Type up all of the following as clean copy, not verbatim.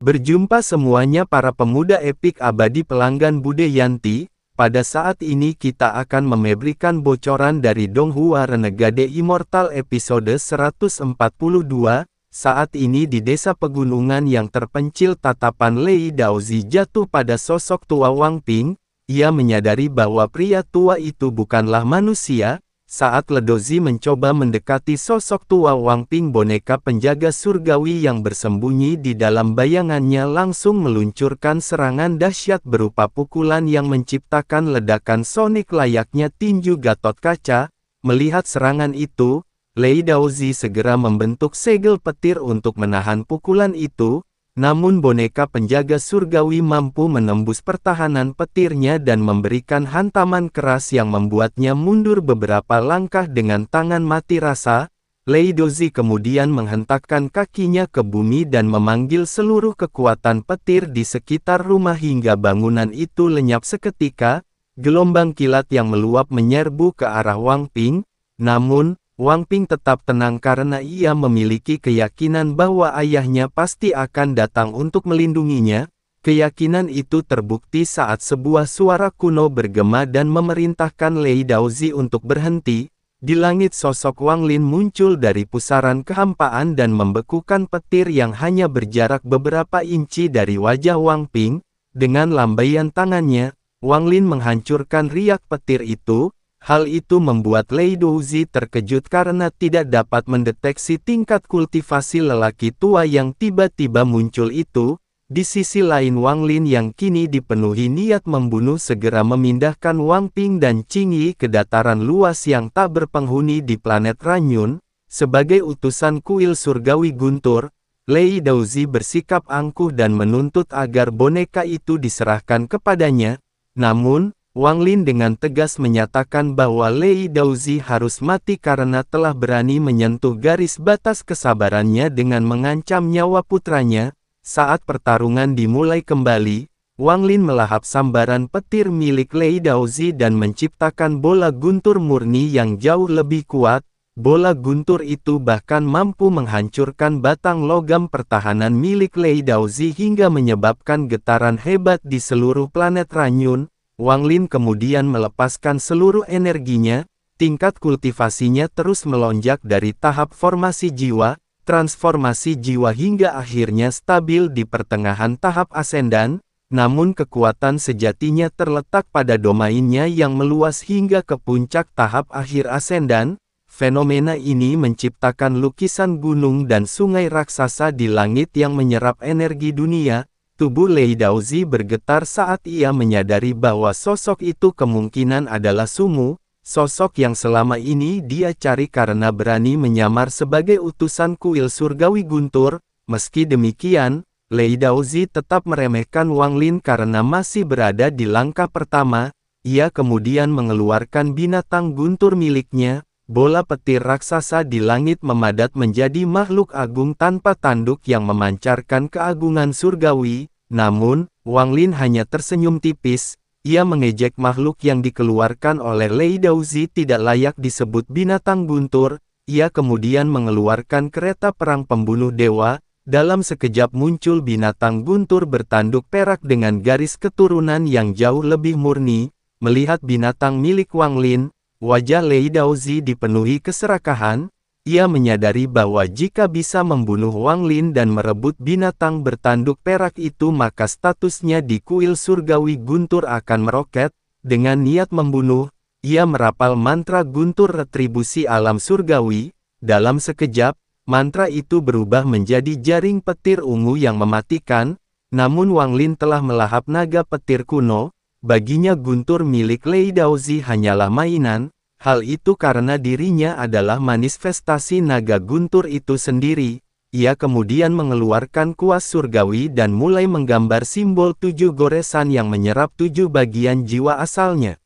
Berjumpa semuanya para pemuda epik abadi pelanggan Bude Yanti. Pada saat ini kita akan memberikan bocoran dari Donghua Renegade Immortal episode 142. Saat ini di desa pegunungan yang terpencil tatapan Lei Daozi jatuh pada sosok tua Wang Ping. Ia menyadari bahwa pria tua itu bukanlah manusia. Saat Ledozi mencoba mendekati sosok tua Wang Ping, boneka penjaga surgawi yang bersembunyi di dalam bayangannya langsung meluncurkan serangan dahsyat berupa pukulan yang menciptakan ledakan sonik layaknya tinju Gatot Kaca. Melihat serangan itu, Lei Daozi segera membentuk segel petir untuk menahan pukulan itu. Namun boneka penjaga surgawi mampu menembus pertahanan petirnya dan memberikan hantaman keras yang membuatnya mundur beberapa langkah dengan tangan mati rasa. Lei Daozi kemudian menghentakkan kakinya ke bumi dan memanggil seluruh kekuatan petir di sekitar rumah hingga bangunan itu lenyap seketika. Gelombang kilat yang meluap menyerbu ke arah Wang Ping. Namun, Wang Ping tetap tenang karena ia memiliki keyakinan bahwa ayahnya pasti akan datang untuk melindunginya. Keyakinan itu terbukti saat sebuah suara kuno bergema dan memerintahkan Lei Daozi untuk berhenti. Di langit sosok Wang Lin muncul dari pusaran kehampaan dan membekukan petir yang hanya berjarak beberapa inci dari wajah Wang Ping. Dengan lambaian tangannya, Wang Lin menghancurkan riak petir itu. Hal itu membuat Lei Daozi terkejut karena tidak dapat mendeteksi tingkat kultivasi lelaki tua yang tiba-tiba muncul itu. Di sisi lain Wang Lin yang kini dipenuhi niat membunuh segera memindahkan Wang Ping dan Qing Yi ke dataran luas yang tak berpenghuni di planet Ranyun. Sebagai utusan kuil surgawi guntur, Lei Daozi bersikap angkuh dan menuntut agar boneka itu diserahkan kepadanya. Namun, Wang Lin dengan tegas menyatakan bahwa Lei Daozi harus mati karena telah berani menyentuh garis batas kesabarannya dengan mengancam nyawa putranya. Saat pertarungan dimulai kembali, Wang Lin melahap sambaran petir milik Lei Daozi dan menciptakan bola guntur murni yang jauh lebih kuat. Bola guntur itu bahkan mampu menghancurkan batang logam pertahanan milik Lei Daozi hingga menyebabkan getaran hebat di seluruh planet Ranyun. Wang Lin kemudian melepaskan seluruh energinya, tingkat kultivasinya terus melonjak dari tahap formasi jiwa, transformasi jiwa hingga akhirnya stabil di pertengahan tahap asendan, namun kekuatan sejatinya terletak pada domainnya yang meluas hingga ke puncak tahap akhir asendan. Fenomena ini menciptakan lukisan gunung dan sungai raksasa di langit yang menyerap energi dunia. Tubuh Lei Daozi bergetar saat ia menyadari bahwa sosok itu kemungkinan adalah Sumu, sosok yang selama ini dia cari karena berani menyamar sebagai utusan kuil surgawi guntur. Meski demikian, Lei Daozi tetap meremehkan Wang Lin karena masih berada di langkah pertama. Ia kemudian mengeluarkan binatang guntur miliknya. Bola petir raksasa di langit memadat menjadi makhluk agung tanpa tanduk yang memancarkan keagungan surgawi. Namun, Wang Lin hanya tersenyum tipis. Ia mengejek makhluk yang dikeluarkan oleh Lei Daozi tidak layak disebut binatang guntur. Ia kemudian mengeluarkan kereta perang pembunuh dewa. Dalam sekejap muncul binatang guntur bertanduk perak dengan garis keturunan yang jauh lebih murni. Melihat binatang milik Wang Lin, wajah Lei Daozi dipenuhi keserakahan. Ia menyadari bahwa jika bisa membunuh Wang Lin dan merebut binatang bertanduk perak itu maka statusnya di kuil surgawi guntur akan meroket. Dengan niat membunuh, ia merapal mantra guntur retribusi alam surgawi. Dalam sekejap, mantra itu berubah menjadi jaring petir ungu yang mematikan. Namun Wang Lin telah melahap naga petir kuno. Baginya guntur milik Lei Daozi hanyalah mainan. Hal itu karena dirinya adalah manifestasi naga guntur itu sendiri. Ia kemudian mengeluarkan kuas surgawi dan mulai menggambar simbol 7 goresan yang menyerap 7 bagian jiwa asalnya.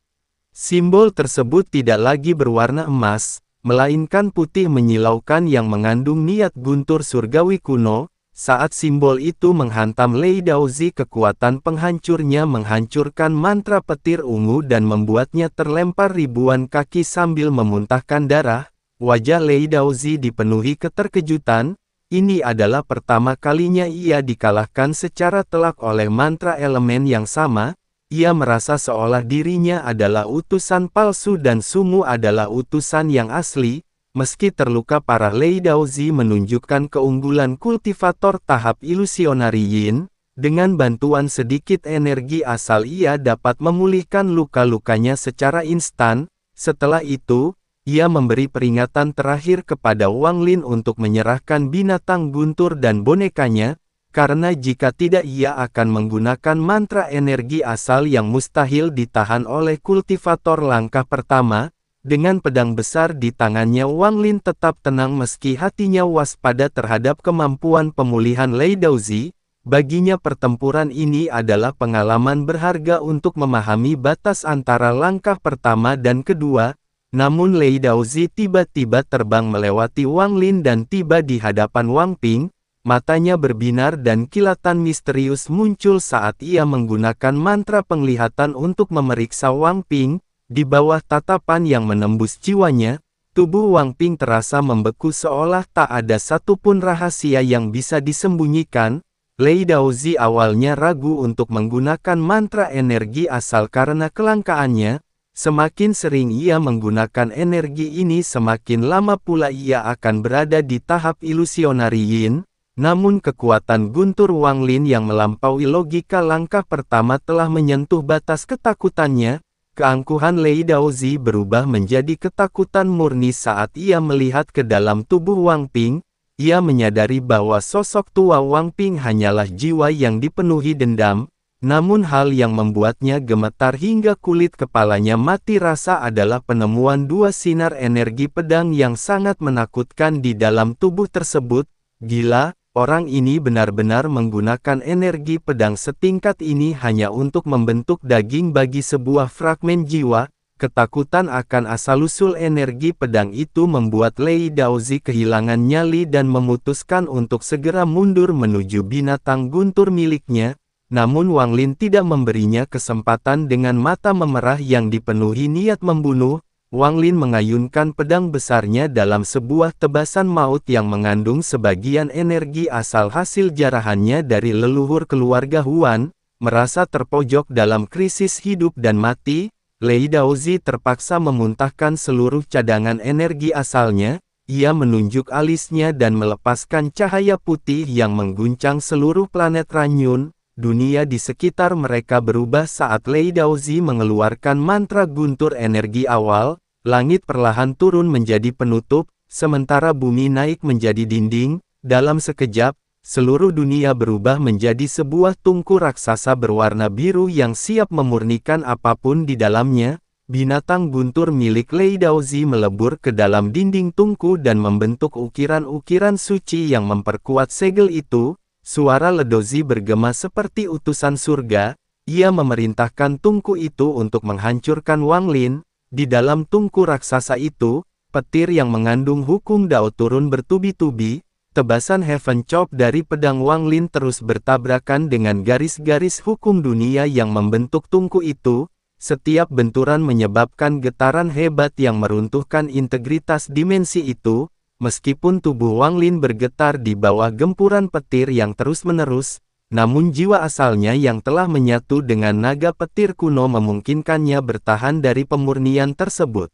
Simbol tersebut tidak lagi berwarna emas, melainkan putih menyilaukan yang mengandung niat guntur surgawi kuno. Saat simbol itu menghantam Lei Daozi, kekuatan penghancurnya menghancurkan mantra petir ungu dan membuatnya terlempar ribuan kaki sambil memuntahkan darah. Wajah Lei Daozi dipenuhi keterkejutan. ini adalah pertama kalinya ia dikalahkan secara telak oleh mantra elemen yang sama. Ia merasa seolah dirinya adalah utusan palsu dan Sumu adalah utusan yang asli. Meski terluka parah, Lei Daozi menunjukkan keunggulan kultivator tahap ilusionari Yin. Dengan bantuan sedikit energi asal ia dapat memulihkan luka-lukanya secara instan. Setelah itu, ia memberi peringatan terakhir kepada Wang Lin untuk menyerahkan binatang guntur dan bonekanya, karena jika tidak ia akan menggunakan mantra energi asal yang mustahil ditahan oleh kultivator langkah pertama. Dengan pedang besar di tangannya, Wang Lin tetap tenang meski hatinya waspada terhadap kemampuan pemulihan Lei Daozi. Baginya pertempuran ini adalah pengalaman berharga untuk memahami batas antara langkah pertama dan kedua. Namun Lei Daozi tiba-tiba terbang melewati Wang Lin dan tiba di hadapan Wang Ping. Matanya berbinar dan kilatan misterius muncul saat ia menggunakan mantra penglihatan untuk memeriksa Wang Ping. Di bawah tatapan yang menembus jiwanya, tubuh Wang Ping terasa membeku seolah tak ada satupun rahasia yang bisa disembunyikan. Lei Daozi awalnya ragu untuk menggunakan mantra energi asal karena kelangkaannya. Semakin sering ia menggunakan energi ini, semakin lama pula ia akan berada di tahap ilusionari Yin. Namun kekuatan guntur Wang Lin yang melampaui logika langkah pertama telah menyentuh batas ketakutannya. Keangkuhan Lei Daozi berubah menjadi ketakutan murni saat ia melihat ke dalam tubuh Wang Ping. Ia menyadari bahwa sosok tua Wang Ping hanyalah jiwa yang dipenuhi dendam. Namun hal yang membuatnya gemetar hingga kulit kepalanya mati rasa adalah penemuan dua sinar energi pedang yang sangat menakutkan di dalam tubuh tersebut. Gila, orang ini benar-benar menggunakan energi pedang setingkat ini hanya untuk membentuk daging bagi sebuah fragmen jiwa. Ketakutan akan asal-usul energi pedang itu membuat Lei Daozi kehilangan nyali dan memutuskan untuk segera mundur menuju binatang guntur miliknya. Namun Wang Lin tidak memberinya kesempatan. Dengan mata memerah yang dipenuhi niat membunuh, Wang Lin mengayunkan pedang besarnya dalam sebuah tebasan maut yang mengandung sebagian energi asal hasil jarahannya dari leluhur keluarga Huan. Merasa terpojok dalam krisis hidup dan mati, Lei Daozi terpaksa memuntahkan seluruh cadangan energi asalnya. Ia menunjuk alisnya dan melepaskan cahaya putih yang mengguncang seluruh planet Ranyun. Dunia di sekitar mereka berubah saat Lei Daozi mengeluarkan mantra guntur energi awal. Langit perlahan turun menjadi penutup, sementara bumi naik menjadi dinding. Dalam sekejap, seluruh dunia berubah menjadi sebuah tungku raksasa berwarna biru yang siap memurnikan apapun di dalamnya. Binatang guntur milik Lei Daozi melebur ke dalam dinding tungku dan membentuk ukiran-ukiran suci yang memperkuat segel itu. Suara Ledozi bergema seperti utusan surga. Ia memerintahkan tungku itu untuk menghancurkan Wang Lin. Di dalam tungku raksasa itu, petir yang mengandung hukum Dao turun bertubi-tubi. Tebasan Heaven Chop dari pedang Wang Lin terus bertabrakan dengan garis-garis hukum dunia yang membentuk tungku itu. Setiap benturan menyebabkan getaran hebat yang meruntuhkan integritas dimensi itu. Meskipun tubuh Wang Lin bergetar di bawah gempuran petir yang terus-menerus, namun jiwa asalnya yang telah menyatu dengan naga petir kuno memungkinkannya bertahan dari pemurnian tersebut.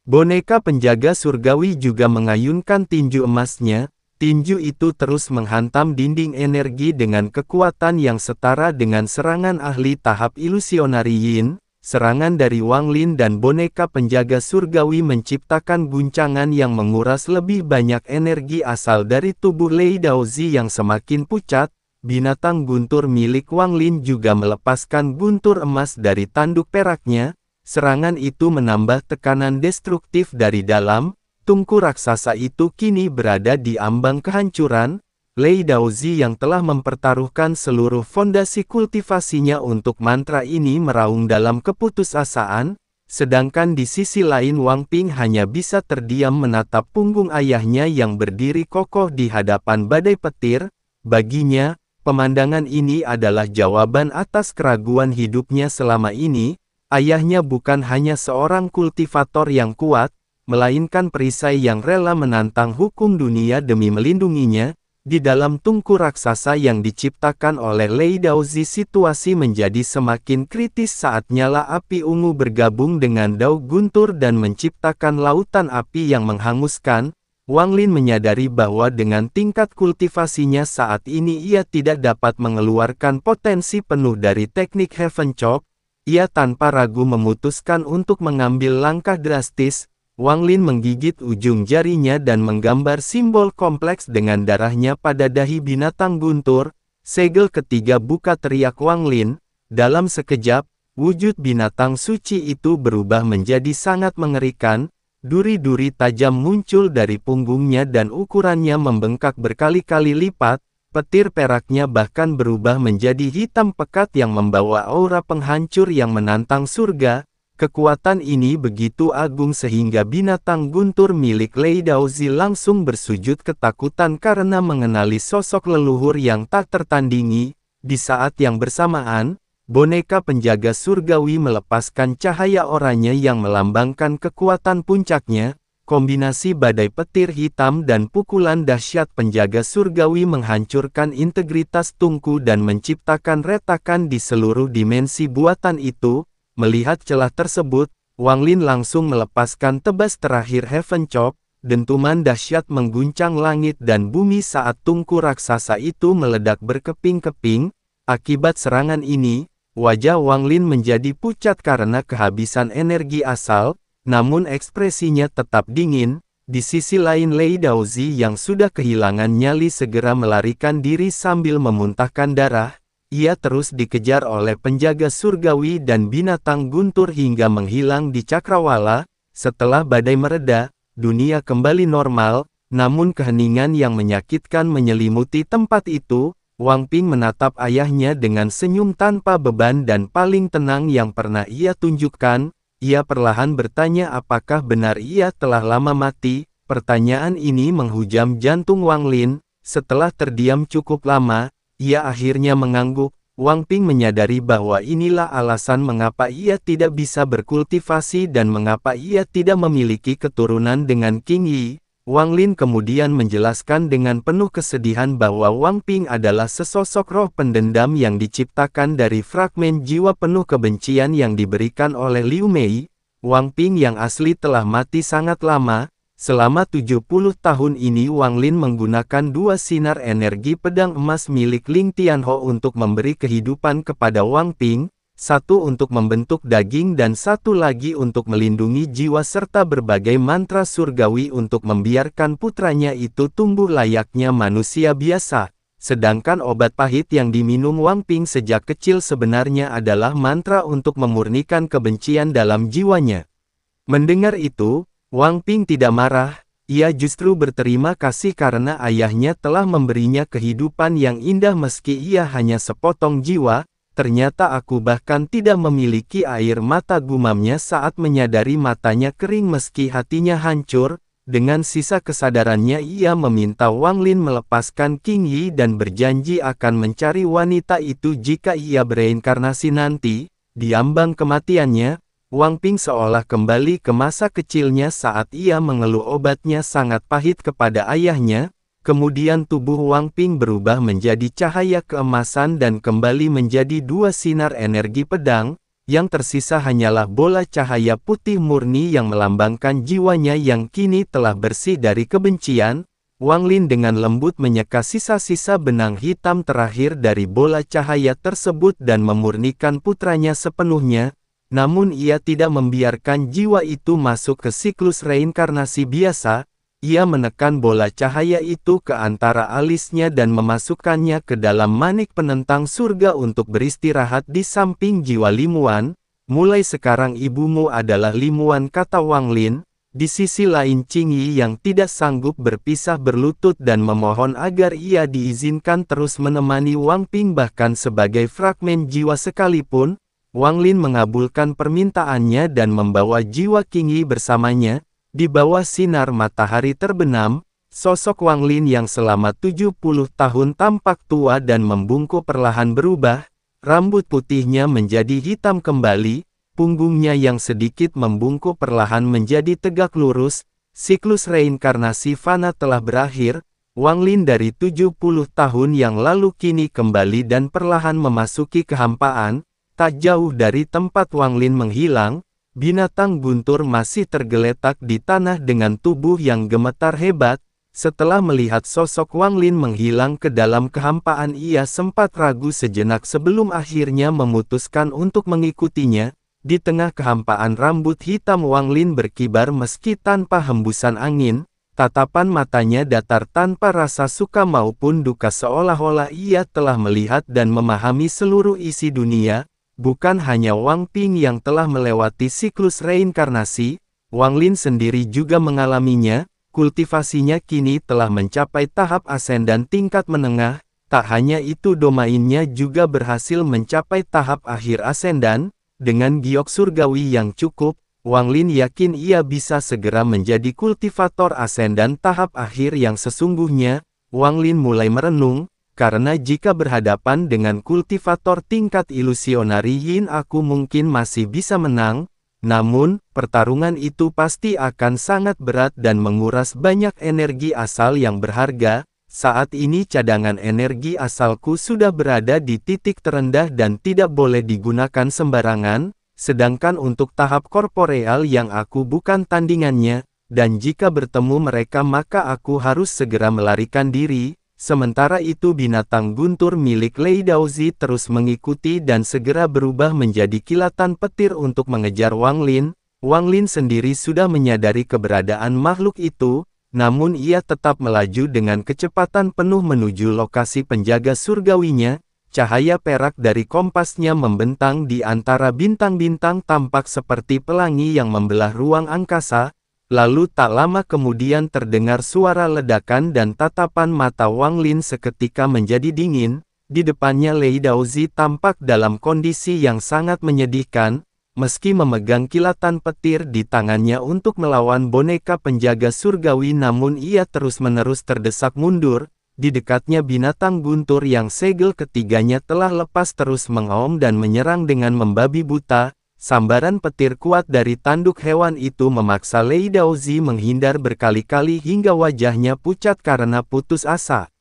Boneka penjaga surgawi juga mengayunkan tinju emasnya. Tinju itu terus menghantam dinding energi dengan kekuatan yang setara dengan serangan ahli tahap ilusionari Yin. Serangan dari Wang Lin dan boneka penjaga surgawi menciptakan guncangan yang menguras lebih banyak energi asal dari tubuh Lei Daozi yang semakin pucat. Binatang guntur milik Wang Lin juga melepaskan guntur emas dari tanduk peraknya. Serangan itu menambah tekanan destruktif dari dalam. Tungku raksasa itu kini berada di ambang kehancuran. Lei Daozi yang telah mempertaruhkan seluruh fondasi kultivasinya untuk mantra ini meraung dalam keputusasaan, sedangkan di sisi lain Wang Ping hanya bisa terdiam menatap punggung ayahnya yang berdiri kokoh di hadapan badai petir. Baginya, pemandangan ini adalah jawaban atas keraguan hidupnya selama ini. Ayahnya bukan hanya seorang kultivator yang kuat, melainkan perisai yang rela menantang hukum dunia demi melindunginya. Di dalam tungku raksasa yang diciptakan oleh Lei Daozi, situasi menjadi semakin kritis saat nyala api ungu bergabung dengan Dao Guntur dan menciptakan lautan api yang menghanguskan. Wang Lin menyadari bahwa dengan tingkat kultivasinya saat ini ia tidak dapat mengeluarkan potensi penuh dari teknik Heaven Chop. Ia tanpa ragu memutuskan untuk mengambil langkah drastis. Wang Lin menggigit ujung jarinya dan menggambar simbol kompleks dengan darahnya pada dahi binatang guntur. Segel ketiga buka, teriak Wang Lin. Dalam sekejap, wujud binatang suci itu berubah menjadi sangat mengerikan. Duri-duri tajam muncul dari punggungnya dan ukurannya membengkak berkali-kali lipat. Petir peraknya bahkan berubah menjadi hitam pekat yang membawa aura penghancur yang menantang surga. Kekuatan ini begitu agung sehingga binatang guntur milik Lei Daozi langsung bersujud ketakutan karena mengenali sosok leluhur yang tak tertandingi. Di saat yang bersamaan, boneka penjaga surgawi melepaskan cahaya oranye yang melambangkan kekuatan puncaknya. Kombinasi badai petir hitam dan pukulan dahsyat penjaga surgawi menghancurkan integritas tungku dan menciptakan retakan di seluruh dimensi buatan itu. Melihat celah tersebut, Wang Lin langsung melepaskan tebas terakhir Heaven Chop. Dentuman dahsyat mengguncang langit dan bumi saat tungku raksasa itu meledak berkeping-keping. Akibat serangan ini, wajah Wang Lin menjadi pucat karena kehabisan energi asal, namun ekspresinya tetap dingin. Di sisi lain, Lei Daozi yang sudah kehilangan nyali segera melarikan diri sambil memuntahkan darah. Ia terus dikejar oleh penjaga surgawi dan binatang guntur hingga menghilang di cakrawala. Setelah badai mereda, dunia kembali normal, namun keheningan yang menyakitkan menyelimuti tempat itu. Wang Ping menatap ayahnya dengan senyum tanpa beban dan paling tenang yang pernah ia tunjukkan. Ia perlahan bertanya apakah benar ia telah lama mati. Pertanyaan ini menghujam jantung Wang Lin. Setelah terdiam cukup lama, ia akhirnya mengangguk. Wang Ping menyadari bahwa inilah alasan mengapa ia tidak bisa berkultivasi dan mengapa ia tidak memiliki keturunan dengan King Yi. Wang Lin kemudian menjelaskan dengan penuh kesedihan bahwa Wang Ping adalah sesosok roh pendendam yang diciptakan dari fragmen jiwa penuh kebencian yang diberikan oleh Liu Mei. Wang Ping yang asli telah mati sangat lama. Selama 70 tahun ini Wang Lin menggunakan dua sinar energi pedang emas milik Ling Tianho untuk memberi kehidupan kepada Wang Ping, satu untuk membentuk daging dan satu lagi untuk melindungi jiwa serta berbagai mantra surgawi untuk membiarkan putranya itu tumbuh layaknya manusia biasa. Sedangkan obat pahit yang diminum Wang Ping sejak kecil sebenarnya adalah mantra untuk memurnikan kebencian dalam jiwanya. Mendengar itu, Wang Ping tidak marah, ia justru berterima kasih karena ayahnya telah memberinya kehidupan yang indah meski ia hanya sepotong jiwa. Ternyata aku bahkan tidak memiliki air mata, gumamnya saat menyadari matanya kering meski hatinya hancur. Dengan sisa kesadarannya ia meminta Wang Lin melepaskan King Yi dan berjanji akan mencari wanita itu jika ia bereinkarnasi nanti. Di ambang kematiannya, Wang Ping seolah kembali ke masa kecilnya saat ia mengeluh obatnya sangat pahit kepada ayahnya. Kemudian tubuh Wang Ping berubah menjadi cahaya keemasan dan kembali menjadi dua sinar energi pedang. Yang tersisa hanyalah bola cahaya putih murni yang melambangkan jiwanya yang kini telah bersih dari kebencian. Wang Lin dengan lembut menyeka sisa-sisa benang hitam terakhir dari bola cahaya tersebut dan memurnikan putranya sepenuhnya. Namun ia tidak membiarkan jiwa itu masuk ke siklus reinkarnasi biasa. Ia menekan bola cahaya itu ke antara alisnya dan memasukkannya ke dalam manik penentang surga untuk beristirahat di samping jiwa Limuan. Mulai sekarang ibumu adalah Limuan, kata Wang Lin. Di sisi lain Qing Yi yang tidak sanggup berpisah berlutut dan memohon agar ia diizinkan terus menemani Wang Ping bahkan sebagai fragmen jiwa sekalipun. Wang Lin mengabulkan permintaannya dan membawa jiwa Qing Yi bersamanya. Di bawah sinar matahari terbenam, sosok Wang Lin yang selama 70 tahun tampak tua dan membungkuk perlahan berubah. Rambut putihnya menjadi hitam kembali, punggungnya yang sedikit membungkuk perlahan menjadi tegak lurus. Siklus reinkarnasi fana telah berakhir. Wang Lin dari 70 tahun yang lalu kini kembali dan perlahan memasuki kehampaan. Tak jauh dari tempat Wang Lin menghilang, binatang guntur masih tergeletak di tanah dengan tubuh yang gemetar hebat. Setelah melihat sosok Wang Lin menghilang ke dalam kehampaan, ia sempat ragu sejenak sebelum akhirnya memutuskan untuk mengikutinya. Di tengah kehampaan, rambut hitam Wang Lin berkibar meski tanpa hembusan angin. Tatapan matanya datar tanpa rasa suka maupun duka, seolah-olah ia telah melihat dan memahami seluruh isi dunia. Bukan hanya Wang Ping yang telah melewati siklus reinkarnasi, Wang Lin sendiri juga mengalaminya. Kultivasinya kini telah mencapai tahap ascendan tingkat menengah. Tak hanya itu, domainnya juga berhasil mencapai tahap akhir ascendan. Dengan giok surgawi yang cukup, Wang Lin yakin ia bisa segera menjadi kultivator ascendan tahap akhir yang sesungguhnya. Wang Lin mulai merenung, karena jika berhadapan dengan kultivator tingkat ilusionari Yin, aku mungkin masih bisa menang. Namun, pertarungan itu pasti akan sangat berat dan menguras banyak energi asal yang berharga. Saat ini cadangan energi asalku sudah berada di titik terendah dan tidak boleh digunakan sembarangan, sedangkan untuk tahap korporeal yang aku bukan tandingannya, dan jika bertemu mereka maka aku harus segera melarikan diri. Sementara itu binatang guntur milik Lei Daozi terus mengikuti dan segera berubah menjadi kilatan petir untuk mengejar Wang Lin. Wang Lin sendiri sudah menyadari keberadaan makhluk itu, namun ia tetap melaju dengan kecepatan penuh menuju lokasi penjaga surgawinya. Cahaya perak dari kompasnya membentang di antara bintang-bintang, tampak seperti pelangi yang membelah ruang angkasa. Lalu tak lama kemudian terdengar suara ledakan dan tatapan mata Wang Lin seketika menjadi dingin. Di depannya Lei Daozi tampak dalam kondisi yang sangat menyedihkan. Meski memegang kilatan petir di tangannya untuk melawan boneka penjaga surgawi, namun ia terus-menerus terdesak mundur. Di dekatnya binatang guntur yang segel ketiganya telah lepas terus mengaum dan menyerang dengan membabi buta. Sambaran petir kuat dari tanduk hewan itu memaksa Lei Daozi menghindar berkali-kali hingga wajahnya pucat karena putus asa.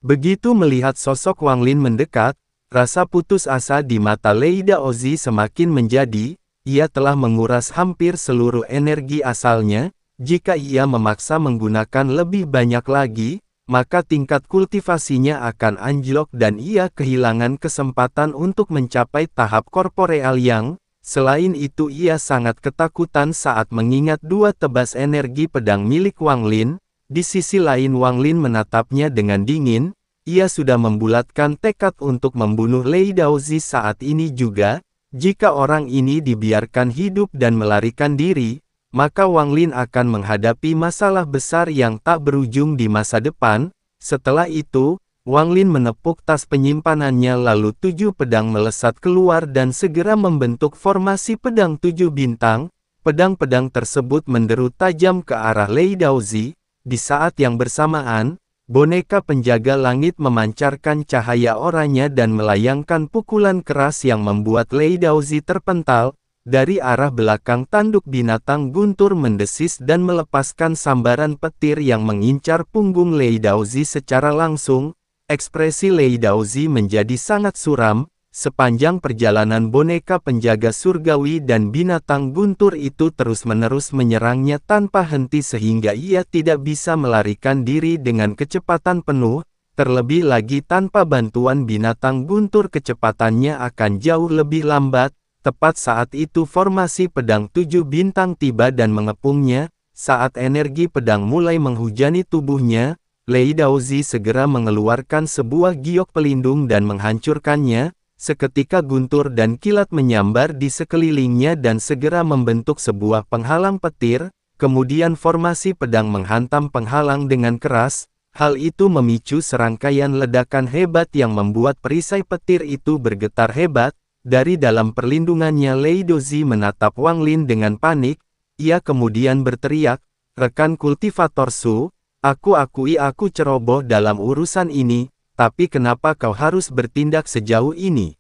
Begitu melihat sosok Wang Lin mendekat, rasa putus asa di mata Lei Daozi semakin menjadi. Ia telah menguras hampir seluruh energi asalnya. Jika ia memaksa menggunakan lebih banyak lagi, maka tingkat kultivasinya akan anjlok dan ia kehilangan kesempatan untuk mencapai tahap korporeal yang. Selain itu ia sangat ketakutan saat mengingat dua tebas energi pedang milik Wang Lin. Di sisi lain Wang Lin menatapnya dengan dingin. Ia sudah membulatkan tekad untuk membunuh Lei Daozi saat ini juga. Jika orang ini dibiarkan hidup dan melarikan diri, maka Wang Lin akan menghadapi masalah besar yang tak berujung di masa depan. Setelah itu, Wang Lin menepuk tas penyimpanannya, lalu 7 pedang melesat keluar dan segera membentuk formasi pedang 7 bintang. Pedang-pedang tersebut menderu tajam ke arah Lei Daozi. Di saat yang bersamaan, boneka penjaga langit memancarkan cahaya oranye dan melayangkan pukulan keras yang membuat Lei Daozi terpental. Dari arah belakang tanduk binatang guntur mendesis dan melepaskan sambaran petir yang mengincar punggung Lei Daozi secara langsung. Ekspresi Lei Daozi menjadi sangat suram. Sepanjang perjalanan boneka penjaga surgawi dan binatang guntur itu terus-menerus menyerangnya tanpa henti sehingga ia tidak bisa melarikan diri dengan kecepatan penuh. Terlebih lagi tanpa bantuan binatang guntur kecepatannya akan jauh lebih lambat. Tepat saat itu formasi pedang 7 bintang tiba dan mengepungnya. Saat energi pedang mulai menghujani tubuhnya, Lei Daozi segera mengeluarkan sebuah giok pelindung dan menghancurkannya. Seketika guntur dan kilat menyambar di sekelilingnya dan segera membentuk sebuah penghalang petir. Kemudian formasi pedang menghantam penghalang dengan keras. Hal itu memicu serangkaian ledakan hebat yang membuat perisai petir itu bergetar hebat. Dari dalam perlindungannya Lei Daozi menatap Wang Lin dengan panik. Ia kemudian berteriak, "Rekan kultivator Su, aku akui aku ceroboh dalam urusan ini, tapi kenapa kau harus bertindak sejauh ini?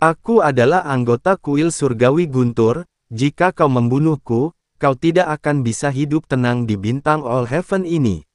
Aku adalah anggota kuil surgawi guntur, jika kau membunuhku, kau tidak akan bisa hidup tenang di bintang All Heaven ini."